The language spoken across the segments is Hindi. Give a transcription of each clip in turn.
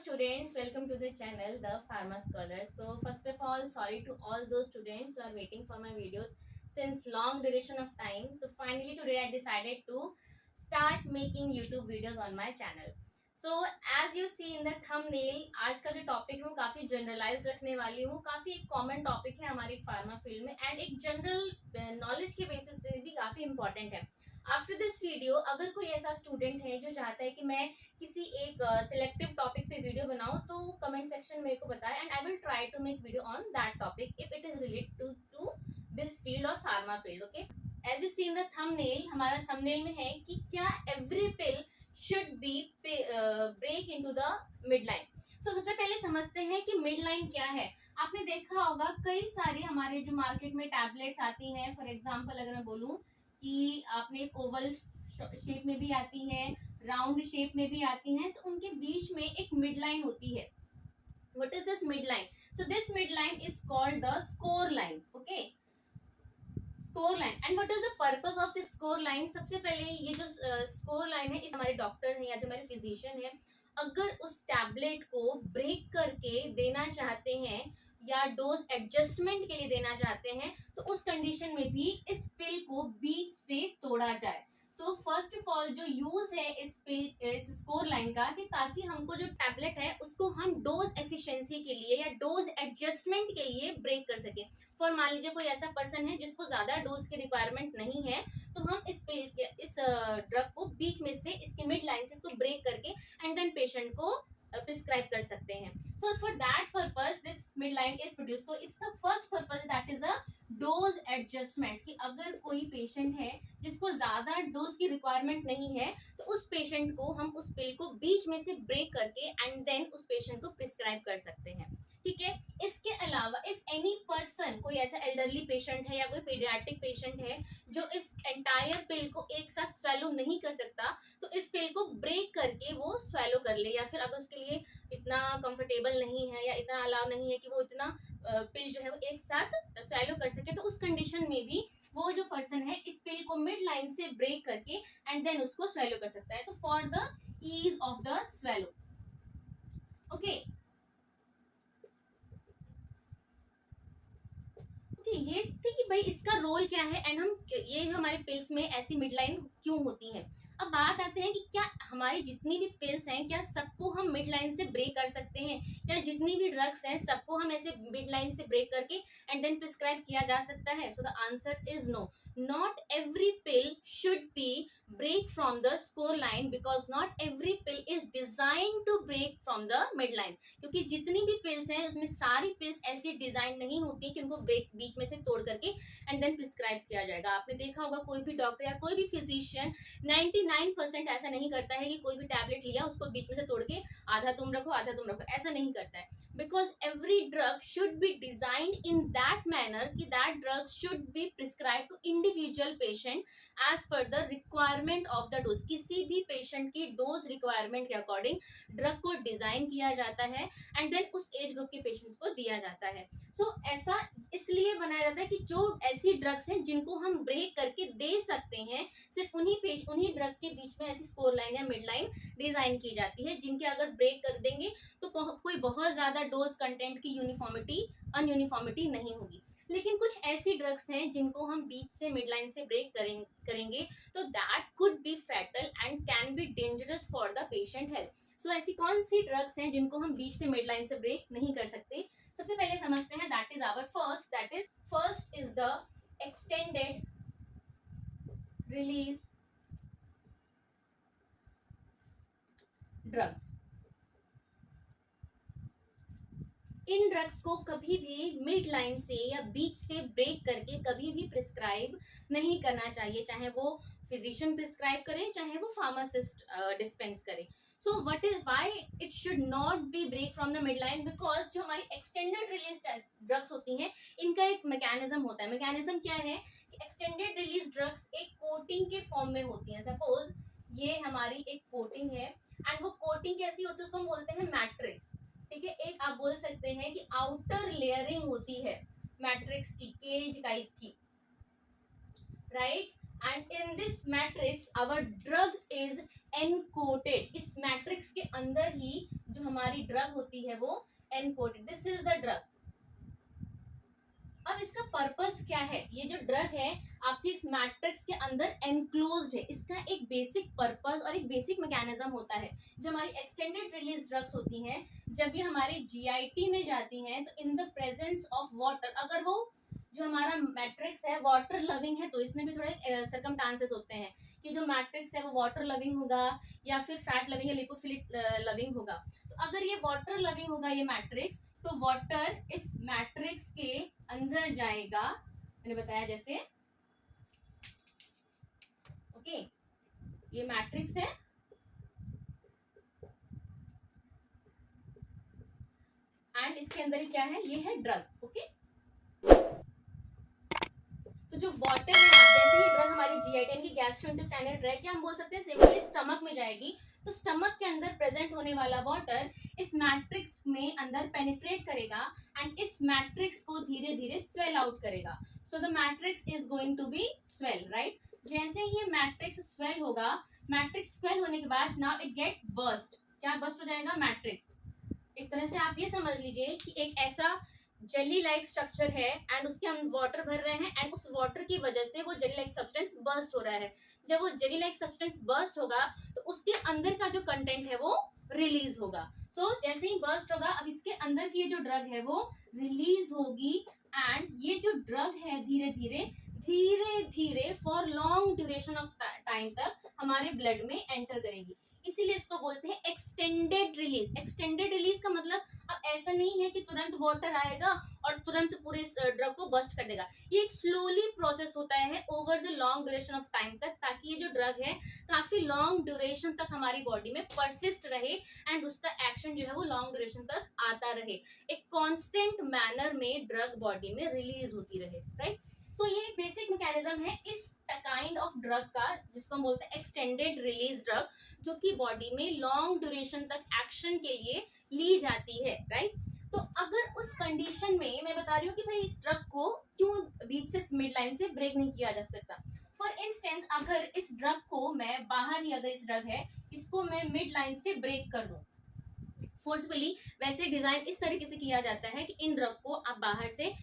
students, welcome to the channel The Pharma Scholar. So first of all, sorry to all those students who are waiting for my videos since long duration of time. So finally today I decided to start making YouTube videos on my channel. So as you see in the thumbnail, आज का जो टॉपिक है वो काफी जनरलाइज रखने वाली हूँ. काफी एक कॉमन टॉपिक है हमारी फार्मा फील्ड में एंड एक जनरल नॉलेज के बेसिस पे भी काफी इंपॉर्टेंट है. आफ्टर दिस वीडियो अगर कोई ऐसा स्टूडेंट है जो चाहता है कि मैं किसी एक सिलेक्टिव टॉपिक पे वीडियो बनाऊं तो कमेंट सेक्शन मेरे को बताएं and I will try to make video on that topic if it is related to this field और pharma field. Okay, as you see in the thumbnail, हमारा थंबनेल में है कि क्या every pill should be break into the mid line. So सबसे पहले समझते हैं कि मिड लाइन क्या है. आपने देखा होगा कई सारी हमारे जो मार्केट में टैबलेट्स आती हैं. फॉर एग्जाम्पल अगर मैं बोलूँ कि आपने ओवल शेप में भी आती है, राउंड शेप में भी आती हैं, तो उनके बीच में एक मिड लाइन होती है. What is this mid line? So this mid line is called the score line. Okay, score line. And what is the purpose of this score line? सबसे पहले ये जो स्कोर लाइन है, इस हमारे डॉक्टर हैं या जो हमारे फिजिशियन है, अगर उस टैबलेट को ब्रेक करके देना चाहते हैं या डोज एडजस्टमेंट के लिए देना चाहते हैं तो उस कंडीशन में भी इस पिल को बीच से तोड़ा जाए. तो फर्स्ट ऑफ ऑल जो यूज है इस स्कोर लाइन का कि ताकि हमको जो टैबलेट है उसको हम डोज एफिशिएंसी के लिए या डोज एडजस्टमेंट के लिए ब्रेक कर सके. फॉर मान लीजिए कोई ऐसा पर्सन है जिसको ज्यादा डोज की रिक्वायरमेंट नहीं है, तो हम इस ड्रग को बीच में से इसके मिड लाइन से इसको ब्रेक करके एंड देन पेशेंट को प्रिस्क्राइब कर सकते हैं. So for that purpose this mid line is produce. So इसका first purpose that is a dose adjustment कि अगर कोई पेशेंट है जिसको ज्यादा डोज की रिक्वायरमेंट नहीं है तो उस पेशेंट को हम उस पिल को बीच में से ब्रेक करके एंड देन उस पेशेंट को प्रिस्क्राइब कर सकते हैं. ठीक है. इसके अलावा इफ एनी पर्सन, कोई ऐसा एल्डरली पेशेंट है या कोई पीडियाट्रिक पेशेंट है जो इस एंटायर पिल को एक साथ स्वेलो नहीं कर सकता, तो इस पिल को ब्रेक करके वो स्वेलो कर ले, या फिर अगर उसके लिए इतना कंफर्टेबल नहीं है या इतना अलाउ नहीं है कि वो इतना पिल जो है वो एक साथ स्वेलो कर सके, तो उस कंडीशन में भी वो जो पर्सन है इस पिल को मिड लाइन से ब्रेक करके एंड देन उसको स्वेलो कर सकता है. तो for the ease of the swallow. Okay, ये थी कि भाई इसका रोल क्या है एंड हम ये जो हमारे पिल्स में ऐसी मिड लाइन क्यों होती है. अब बात आते हैं कि क्या हमारी जितनी भी पिल्स हैं क्या सबको हम मिड लाइन से ब्रेक कर सकते हैं, या जितनी भी ड्रग्स हैं सबको हम ऐसे मिड लाइन से ब्रेक करके एंड देन प्रिस्क्राइब किया जा सकता है. So the answer is no. Not every pill should be break from the score line because not every pill is designed to break from the midline. क्योंकि जितनी भी पिल्स हैं उसमें सारी पिल्स ऐसी डिजाइन नहीं होती कि उनको ब्रेक बीच में से तोड़ करके एंड देन प्रिस्क्राइब किया जाएगा. आपने देखा होगा कोई भी डॉक्टर या कोई भी फिजिशियन 99% ऐसा नहीं करता है कि कोई भी टैबलेट लिया उसको बीच में से तोड़ के आधा तुम रखो आधा तुम रखो, ऐसा नहीं करता है. because every drug should be designed in that manner कि that drug should be prescribed to individual patient as per the requirement of the dose. किसी भी पेशेंट की डोज रिक्वायरमेंट के अकॉर्डिंग ड्रग को डिजाइन किया जाता है एंड देन उस एज ग्रुप के पेशेंट्स को दिया जाता है. सो ऐसा इसलिए बनाया जाता है कि जो ऐसी ड्रग्स हैं जिनको हम ब्रेक करके दे सकते हैं, सिर्फ उन्हीं ड्रग के बीच में ऐसी स्कोर लाइन या मिड लाइन डिजाइन की जाती है जिनके अगर ब्रेक कर देंगे तो कोई बहुत ज्यादा डोज कंटेंट की अनयूनिफॉर्मिटी नहीं होगी. लेकिन कुछ ऐसी ड्रग्स हैं जिनको हम बीच से मिड लाइन से ब्रेक करेंगे तो that could be fatal and can be dangerous for the patient health. So ऐसी कौन सी ड्रग्स हैं जिनको हम बीच से मिड लाइन से ब्रेक नहीं कर सकते? सबसे पहले समझते हैं. That is our first is the extended release drugs. इन ड्रग्स को कभी भी मिड लाइन से या बीच से ब्रेक करके कभी भी प्रिस्क्राइब नहीं करना चाहिए, चाहे वो फिजिशियन प्रिस्क्राइब करे चाहे वो फार्मासिस्ट डिस्पेंस करे. So what is why it should not be break from the mid line? Because जो हमारी एक्सटेंडेड रिलीज ड्रग्स होती हैं इनका एक मैकेनिज्म होता है. मैकेनिज्म क्या है कि एक्सटेंडेड रिलीज ड्रग्स एक कोटिंग के फॉर्म में होती हैं. सपोज ये हमारी एक कोटिंग है एंड वो कोटिंग कैसी होती है उसको हम बोलते हैं मैट्रिक्स. ठीक है, एक आप बोल सकते हैं कि आउटर लेयरिंग होती है मैट्रिक्स की, केज टाइप की, right. And in this matrix our drug is encoded. इस मैट्रिक्स के अंदर ही जो हमारी ड्रग होती है वो encoded. This is the drug. अब इसका पर्पस क्या है? ये जो ड्रग है आपकी इस मैट्रिक्स के अंदर एनक्लोज्ड है. इसका एक बेसिक पर्पस और एक बेसिक मैकेनिज्म होता है. जो हमारी एक्सटेंडेड रिलीज ड्रग्स होती हैं, जब ये हमारे जीआईटी में जाती हैं तो इन द प्रेजेंस ऑफ वाटर, अगर वो जो हमारा मैट्रिक्स है वाटर लविंग है तो इसमें भी थोड़े सर्कमस्टांसेस होते हैं कि जो मैट्रिक्स है वो वाटर लविंग होगा या फिर फैट लविंग या लिपोफिलिक लविंग होगा. तो अगर ये वाटर लविंग होगा ये मैट्रिक्स, तो वाटर इस मैट्रिक्स के अंदर जाएगा. मैंने बताया जैसे, ओके, ये मैट्रिक्स है एंड इसके अंदर क्या है? ये है ड्रग. ओके, तो जो वाटर है, जैसे ही ड्रग हमारी जीआईटी यानी कि गैस्ट्रोइंटेस्टाइनल ट्रैक्ट, या हम बोल सकते हैं सिंपली स्टमक में जाएगी, तो स्टमक के अंदर प्रेजेंट होने वाला वाटर इस मैट्रिक्स में अंदर पेनिट्रेट करेगा एंड इस मैट्रिक्स को धीरे धीरे स्वेल आउट करेगा. So the matrix is going to be swell, right. जैसे ही ये मैट्रिक्स स्वेल होगा, मैट्रिक्स स्वेल होने के बाद नाउ इट गेट बर्स्ट. क्या बर्स्ट हो जाएगा? मैट्रिक्स. एक तरह से आप ये समझ लीजिए कि एक ऐसा जेली लाइक स्ट्रक्चर है एंड उसके हम वाटर भर रहे हैं एंड उस वाटर की वजह से वो जेली लाइक सब्सटेंस बर्स्ट हो रहा है. जब वो जेली लाइक सब्सटेंस बर्स्ट होगा तो उसके अंदर का जो कंटेंट है वो रिलीज होगा. सो जैसे ही बर्स्ट होगा, अब इसके अंदर की जो ड्रग है वो रिलीज होगी एंड ये जो ड्रग है धीरे धीरे धीरे धीरे for long duration of time तक हमारे ब्लड में एंटर करेगी. इसीलिए इसको बोलते हैं एक्सटेंडेड रिलीज. एक्सटेंडेड रिलीज का मतलब अब ऐसा नहीं है कि तुरंत वाटर आएगा और तुरंत पूरे ड्रग को बस्ट कर देगा. ये एक स्लोली प्रोसेस होता है over the long duration of time तक, ताकि ये जो ड्रग है काफी लॉन्ग ड्यूरेशन तक हमारी बॉडी में परसिस्ट रहे एंड उसका एक्शन जो है वो लॉन्ग ड्यूरेशन तक आता रहे. एक कांस्टेंट मैनर में ड्रग बॉडी में रिलीज होती रहे, राइट. सो ये बेसिक मैकेनिज्म है इस काइंड ऑफ ड्रग का, जिसको हम बोलते हैं एक्सटेंडेड रिलीज ड्रग, जो कि बॉडी में लॉन्ग ड्यूरेशन तक एक्शन के लिए ली जाती है, राइट. तो अगर उस कंडीशन में मैं बता रही हूँ कि भाई इस ड्रग को क्यों बीच से मिड लाइन से ब्रेक नहीं किया जा सकता. फॉर इंस्टेंस, अगर इस ड्रग को मैं बाहर ही, अगर इस ड्रग है इसको मैं मिड लाइन से ब्रेक कर दूं फोर्सफुली, वैसे डिजाइन इस तरीके से किया जाता है कि इन ड्रग को आप बाहर से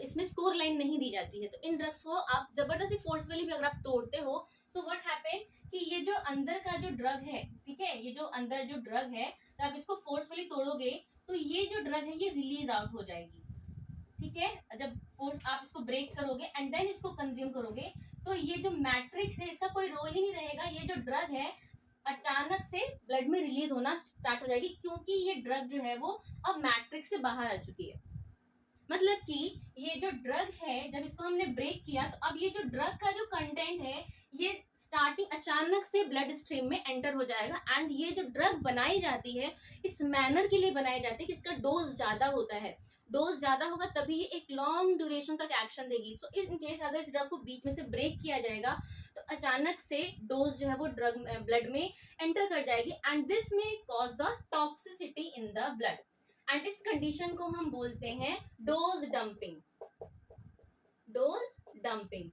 इसमें स्कोर लाइन नहीं दी जाती है, तो इन ड्रग्स को आप जबरदस्ती फोर्सफुली भी अगर आप तोड़ते हो, सो व्हाट हैपन कि ये जो अंदर का जो ड्रग है, ठीक है, ये जो अंदर जो ड्रग है, तो आप इसको फोर्सफुली तोड़ोगे तो ये जो ड्रग है ये रिलीज आउट हो जाएगी. ठीक है, जब फोर्स आप इसको ब्रेक करोगे एंड देन इसको कंज्यूम करोगे, तो ये जो मैट्रिक्स है इसका कोई रोल ही नहीं रहेगा. ये जो ड्रग है अचानक से ब्लड में रिलीज होना स्टार्ट हो जाएगी, क्योंकि ये ड्रग जो है वो अब मैट्रिक्स से बाहर आ चुकी है. मतलब कि ये जो ड्रग है, जब इसको हमने ब्रेक किया तो अब ये जो ड्रग का जो कंटेंट है ये स्टार्टिंग अचानक से ब्लड स्ट्रीम में एंटर हो जाएगा. एंड ये जो ड्रग बनाई जाती है इस मैनर के लिए बनाई जाती है कि इसका डोज ज्यादा होता है. डोज ज्यादा होगा तभी ये एक लॉन्ग ड्यूरेशन तक एक्शन देगी. सो इन केस अगर इस ड्रग को बीच में से ब्रेक किया जाएगा तो अचानक से डोज जो है वो ड्रग ब्लड में एंटर कर जाएगी and this may cause the toxicity in the blood. And इस कंडीशन को हम बोलते हैं dose dumping. Dose dumping,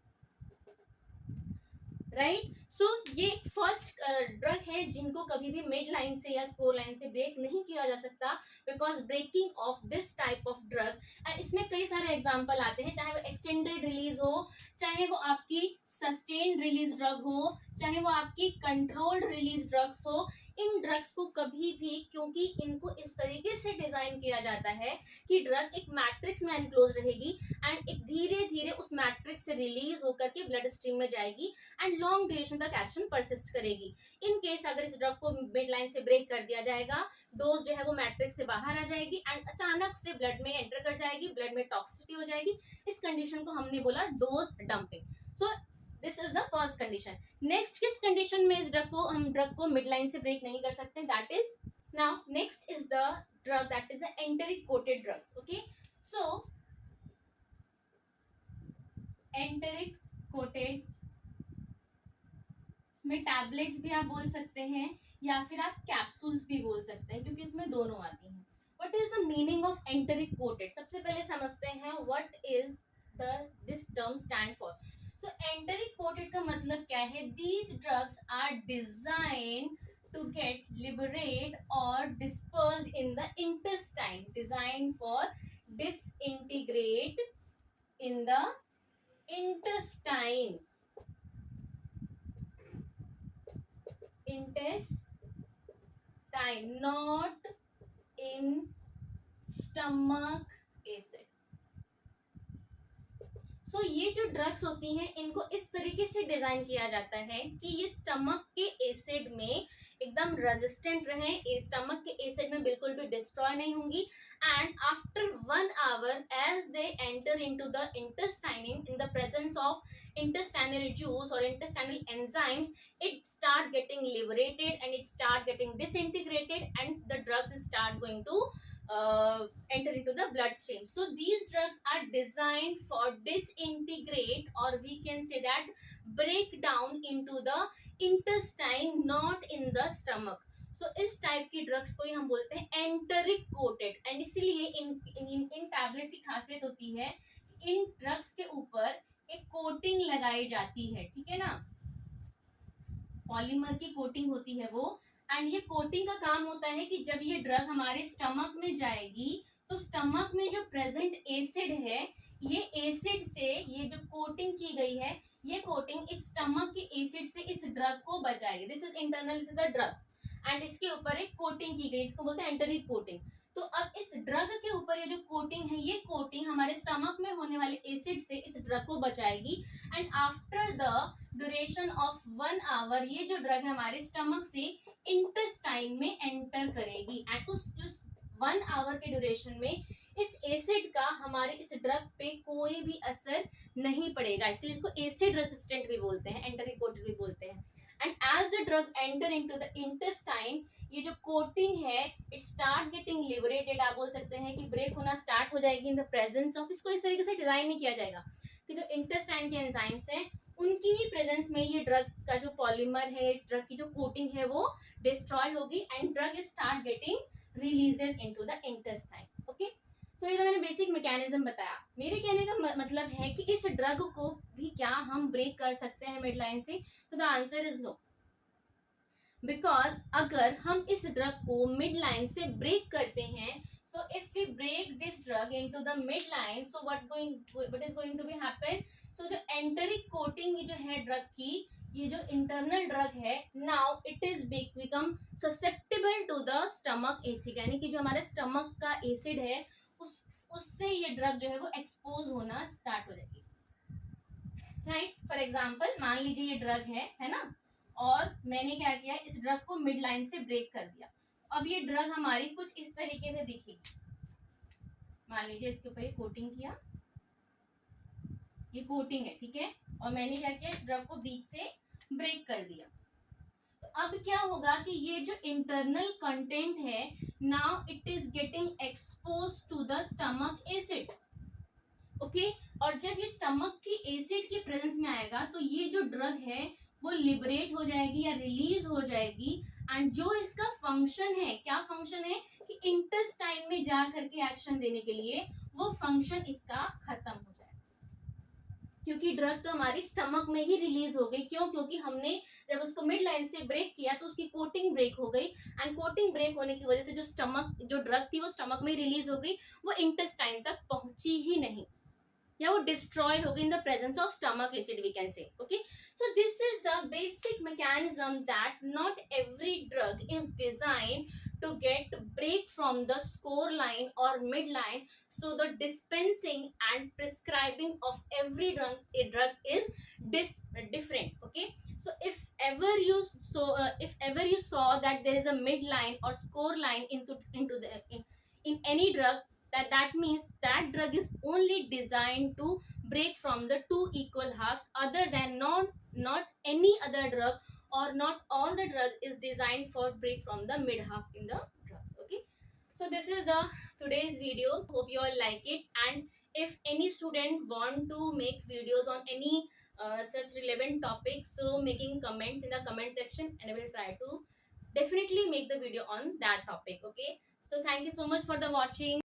right. So ये फर्स्ट ड्रग है जिनको कभी भी मिड लाइन से या स्कोर लाइन से ब्रेक नहीं किया जा सकता, because breaking of this type of drug, इसमें कई सारे एग्जांपल आते हैं, चाहे वो एक्सटेंडेड रिलीज हो, चाहे वो आपकी सस्टेन्ड रिलीज ड्रग हो, चाहे वो आपकी कंट्रोल्ड रिलीज ड्रग्स हो. इन ड्रग्स को कभी भी, क्योंकि इनको इस तरीके से डिजाइन किया जाता है कि ड्रग एक मैट्रिक्स में एनक्लोज रहेगी एंड एक धीरे धीरे उस मैट्रिक्स से रिलीज होकर के ब्लड स्ट्रीम में जाएगी एंड लॉन्ग ड्यूरेशन तक एक्शन परसिस्ट करेगी. इन केस अगर इस ड्रग को मिड लाइन से ब्रेक कर दिया जाएगा, डोज जो है वो मैट्रिक्स से बाहर आ जाएगी एंड अचानक से ब्लड में एंटर कर जाएगी, ब्लड में टॉक्सिसिटी हो जाएगी. इस कंडीशन को हमने बोला dose dumping. So this is the first condition. Next किस कंडीशन में इस ड्रग को मिड लाइन से ब्रेक नहीं कर सकते, that is now next is the drug that is the enteric coated drugs. Okay, so enteric coated, इसमें टैबलेट्स भी आप बोल सकते हैं या फिर आप कैप्सूल्स भी बोल सकते हैं, क्योंकि इसमें दोनों आती हैं. What is the meaning of enteric coated? सबसे पहले समझते हैं what is this term stand for. So enteric coated का मतलब क्या है? These drugs are design to get liberate or dispersed in the intestine, designed for disintegrate in the intestine, not in stomach acid. सो ये जो ड्रग्स होती हैं इनको इस तरीके से डिजाइन किया जाता है कि ये स्टमक के एसिड में एकदम रेजिस्टेंट रहे, स्टमक के एसिड में बिल्कुल भी डिस्ट्रॉय नहीं होंगी, and after 1 hour as they enter into the intestine in the presence of intestinal juice or intestinal enzymes, it start getting liberated and it start getting disintegrated and the drugs start going to enter into the bloodstream. So these drugs are designed for disintegrate, or we can say that break down into the intestine, not in the stomach. So इस टाइप की ड्रग्स को ही हम बोलते हैं एंटरिक कोटेड, एंड इसीलिए इन टैबलेट्स की खासियत होती है, इन ड्रग्स के ऊपर एक कोटिंग लगाई जाती है, ठीक है ना, पॉलीमर की कोटिंग होती है वो, एंड ये कोटिंग का काम होता है कि जब ये ड्रग हमारे स्टमक में जाएगी तो स्टमक में जो प्रेजेंट एसिड है, ये एसिड से ये जो कोटिंग की गई है, ये कोटिंग इस स्टमक के एसिड से इस ड्रग को बचाएगी. This is internal, this is the drug, and इसके ऊपर एक कोटिंग की गई, इसको बोलते हैं एंटरिक कोटिंग. तो अब इस ड्रग के ऊपर ये जो कोटिंग है, ये कोटिंग हमारे स्टमक में होने वाले एसिड से इस ड्रग को बचाएगी, and after the duration of 1 hour ये जो ड्रग है हमारे स्टमक से इंटेस्टाइन में एंटर करेगी, एंड उस 1 आवर के ड्यूरेशन में इस एसिड का हमारे इस ड्रग पे कोई भी असर नहीं पड़ेगा, इसलिए इसको एसिड रेसिस्टेंट भी बोलते हैं, एंटरिक कोटेड भी बोलते हैं. And as the drug enter into the intestine, ये जो कोटिंग है इट स्टार्ट गेटिंग लिबरेटेड, आप बोल सकते हैं कि ब्रेक होना स्टार्ट हो जाएगी इन द प्रेजेंस ऑफ, इसको इस तरीके से डिजाइन नहीं किया जाएगा कि जो इंटेस्टाइन के एंजाइम्स हैं उनकी ही प्रेजेंस में ये ड्रग का जो पॉलीमर है, इस ड्रग की जो कोटिंग है वो डिस्ट्रॉय होगी, and drug start getting releases into the intestine. Okay, so ये तो मैंने बेसिक मैकेनिज्म बताया. मेरे कहने का मतलब है कि इस ड्रग को भी क्या हम ब्रेक कर सकते हैं मिड लाइन से? तो the answer is no, because अगर हम इस ड्रग को मिड लाइन से ब्रेक करते हैं, so if we break this drug into the mid line, so what is going to be happen? So जो एंटरिक कोटिंग जो है ड्रग की, ये जो इंटरनल ड्रग है, now it is become susceptible to the stomach acid, यानी कि जो हमारे स्टमक का एसिड है उससे ये ड्रग जो है वो एक्सपोज होना स्टार्ट हो जाएगी. राइट, फॉर एग्जाम्पल मान लीजिए ये ड्रग है ना, और मैंने क्या किया, इस ड्रग को मिड लाइन से ब्रेक कर दिया. अब ये ड्रग हमारी कुछ इस तरीके से दिखेगी. मान लीजिए इसके ऊपर ये कोटिंग किया, ये कोटिंग है, ठीक है, और मैंने क्या किया, इस ड्रग को बीच से ब्रेक कर दिया. तो अब क्या होगा कि ये जो इंटरनल कंटेंट है, now it is getting expose to the stomach acid. Okay, और जब ये स्टमक की एसिड की प्रेजेंस में आएगा तो ये जो ड्रग है वो लिबरेट हो जाएगी या रिलीज हो जाएगी, एंड जो इसका फंक्शन है, क्या फंक्शन है कि इंटेस्टाइन में जा करके एक्शन देने के लिए वो फंक्शन इसका खत्म हो जाएगा, क्योंकि ड्रग तो हमारी स्टमक में ही रिलीज हो गई. क्यों? क्योंकि हमने जब उसको मिड लाइन से ब्रेक किया तो उसकी कोटिंग ब्रेक हो गई, एंड कोटिंग ब्रेक होने की वजह से जो ड्रग थी वो स्टमक में रिलीज हो गई, वो इंटेस्टाइन तक पहुंची ही नहीं, या वो डिस्ट्रॉय हो गई in the presence of stomach acid, we can say. Okay, so this is the basic mechanism that not every drug is design to get break from the score line or midline, so the dispensing and prescribing of every drug is different. Okay, so if ever you saw that there is a midline or score line into the in any drug, that means that drug is only designed to break from the two equal halves, other than not any other drug, or not all the drug is designed for break from the mid half in the drugs. Okay, so this is the today's video. Hope you all like it, and if any student want to make videos on any such relevant topic, so making comments in the comment section, and I will try to definitely make the video on that topic. Okay, so thank you so much for the watching.